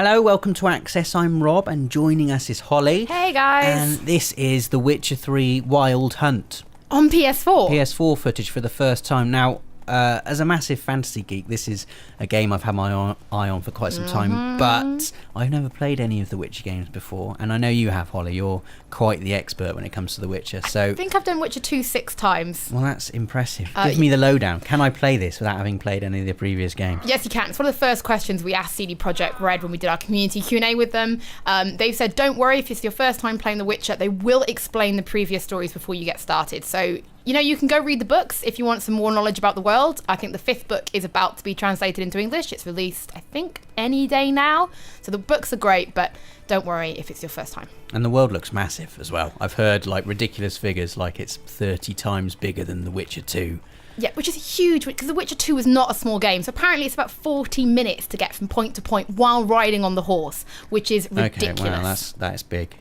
Hello, welcome to Access. I'm Rob, and joining us is Holly. Hey guys! And this is The Witcher 3 Wild Hunt. On PS4? PS4 footage for the first time. Now, as a massive fantasy geek, this is a game I've had my eye on for quite some time, but I've never played any of the Witcher games before, and I know you have, Holly. You're quite the expert when it comes to the Witcher. So I think I've done Witcher 2 6 times. Well, that's impressive. Give me the lowdown. Can I play this without having played any of the previous games? Yes, you can. It's one of the first questions we asked CD Projekt Red when we did our community Q&A with them. They've said, don't worry, if it's your first time playing The Witcher, they will explain the previous stories before you get started. So, you know, you can go read the books if you want some more knowledge about the world. I think the 5th book is about to be translated into English. It's released, I think, any day now. So the books are great, but don't worry if it's your first time. And the world looks massive as well. I've heard like ridiculous figures, like it's 30 times bigger than The Witcher 2. Yeah, which is huge, because The Witcher 2 is not a small game. So apparently it's about 40 minutes to get from point to point while riding on the horse, which is ridiculous. Okay, wow, that's big.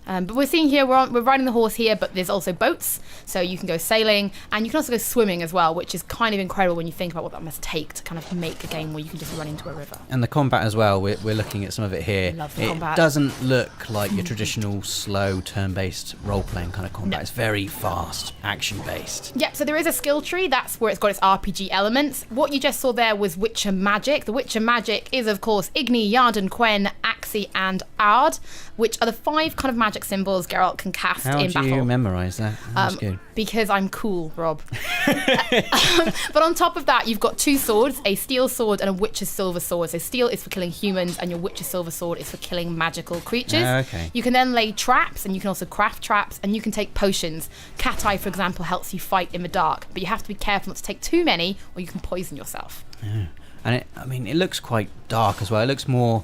But we're seeing here, we're riding the horse here, but there's also boats, so you can go sailing, and you can also go swimming as well, which is kind of incredible when you think about what that must take to kind of make a game where you can just run into a river. And the combat as well, we're looking at some of it here. Love the combat. It doesn't look like your traditional slow turn-based role-playing kind of combat. No. It's very fast, action-based. Yep, so there is a skill tree. That's where it's got its RPG elements. What you just saw there was Witcher magic. The Witcher magic is, of course, Igni, Yarden, Quen, Axii, and Ard, which are the 5 kind of magic symbols Geralt can cast in battle. How do you memorise that? That's good. Because I'm cool, Rob. But on top of that, you've got 2 swords, a steel sword and a Witcher's silver sword. So steel is for killing humans, and your Witcher's silver sword is for killing magical creatures. Okay. You can then lay traps, and you can also craft traps, and you can take potions. Cat Eye, for example, helps you fight in the dark, but you have to be careful not to take too many, or you can poison yourself. Yeah. And it looks quite dark as well. It looks more...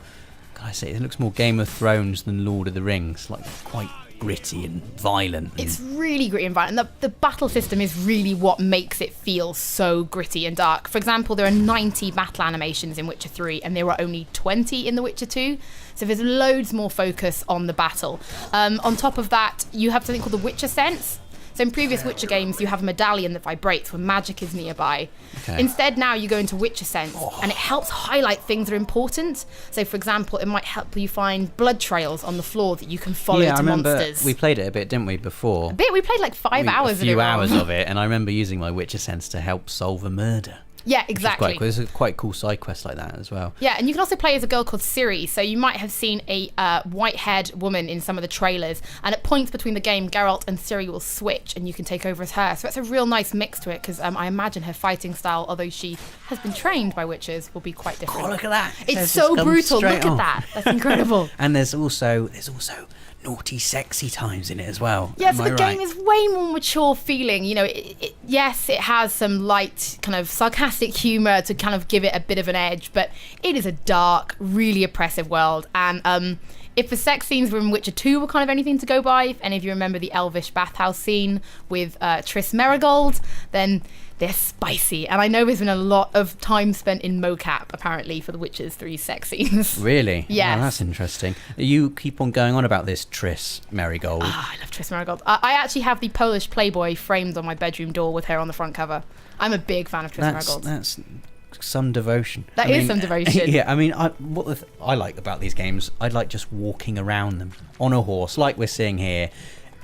it looks more Game of Thrones than Lord of the Rings, like quite gritty and violent. It's really gritty and violent. And the battle system is really what makes it feel so gritty and dark. For example, there are 90 battle animations in Witcher 3, and there are only 20 in The Witcher 2. So there's loads more focus on the battle. On top of that, you have something called the Witcher Sense. So in previous Witcher games, you have a medallion that vibrates when magic is nearby. Okay. Instead, now you go into Witcher Sense, and it helps highlight things that are important. So, for example, it might help you find blood trails on the floor that you can follow to monsters. We played it a bit, didn't we, before? A bit. We played like 5 hours of it. A few hours of it, and I remember using my Witcher Sense to help solve a murder. Yeah, exactly. Quite cool. There's a quite cool side quest like that as well. Yeah, and you can also play as a girl called Ciri. So you might have seen a white-haired woman in some of the trailers, and at points between the game, Geralt and Ciri will switch, and you can take over as her. So it's a real nice mix to it, because I imagine her fighting style, although she has been trained by witches, will be quite different. Oh, look at that! It's so brutal. Look at that. That's incredible. And there's also naughty, sexy times in it as well. Yeah, so the game is way more mature feeling. You know, yes, it has some light, kind of sarcastic humour to kind of give it a bit of an edge, but it is a dark, really oppressive world. And if the sex scenes from Witcher 2 were kind of anything to go by, if any of you remember the Elvish bathhouse scene with Triss Merigold, then they're spicy. And I know there's been a lot of time spent in mocap, apparently, for the Witcher's 3 sex scenes. Really? Yes. Oh, that's interesting. You keep on going on about this Triss Merigold. I love Triss Merigold. I actually have the Polish Playboy framed on my bedroom door with her on the front cover. I'm a big fan of Triss Merigold. That's some devotion. That is some devotion. Yeah, I mean, what I like about these games, I like just walking around them on a horse, like we're seeing here,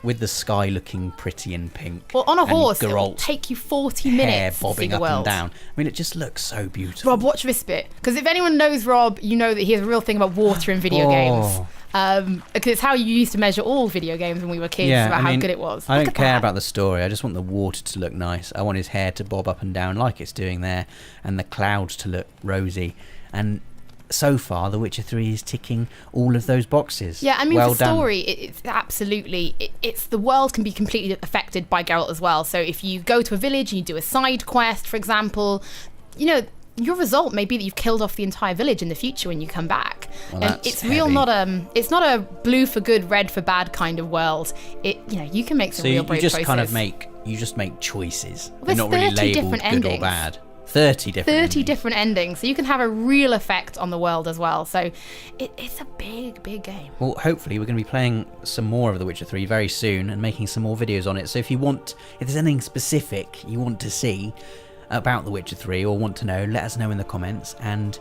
with the sky looking pretty and pink. Well, on a horse, it will take you 40 minutes hair bobbing to see the world. Up and down. I mean, it just looks so beautiful. Rob, watch this bit. Because if anyone knows Rob, you know that he has a real thing about water in video games. Because it's how you used to measure all video games when we were kids, about how good it was. I don't care about the story. I just want the water to look nice. I want his hair to bob up and down like it's doing there, and the clouds to look rosy. And so far, The Witcher 3 is ticking all of those boxes. Yeah, I mean, the story, it's absolutely... It's the world can be completely affected by Geralt as well. So if you go to a village and you do a side quest, for example, you know, your result may be that you've killed off the entire village in the future when you come back. Well, and it's real, it's not a blue for good, red for bad kind of world. You can make some real brave choices. You just make choices. Well, they're not really labelled good or bad. 30 different endings. So you can have a real effect on the world as well. So it's a big game. Well, hopefully we're going to be playing some more of The Witcher 3 very soon and making some more videos on it. So if there's anything specific you want to see about The Witcher 3 or want to know, let us know in the comments, and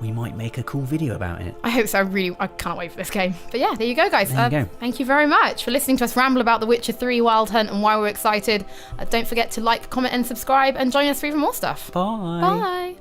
we might make a cool video about it. I hope so. I can't wait for this game. But yeah, there you go, guys. There you go. Thank you very much for listening to us ramble about The Witcher 3 Wild Hunt and why we're excited. Don't forget to like, comment, and subscribe, and join us for even more stuff. Bye. Bye.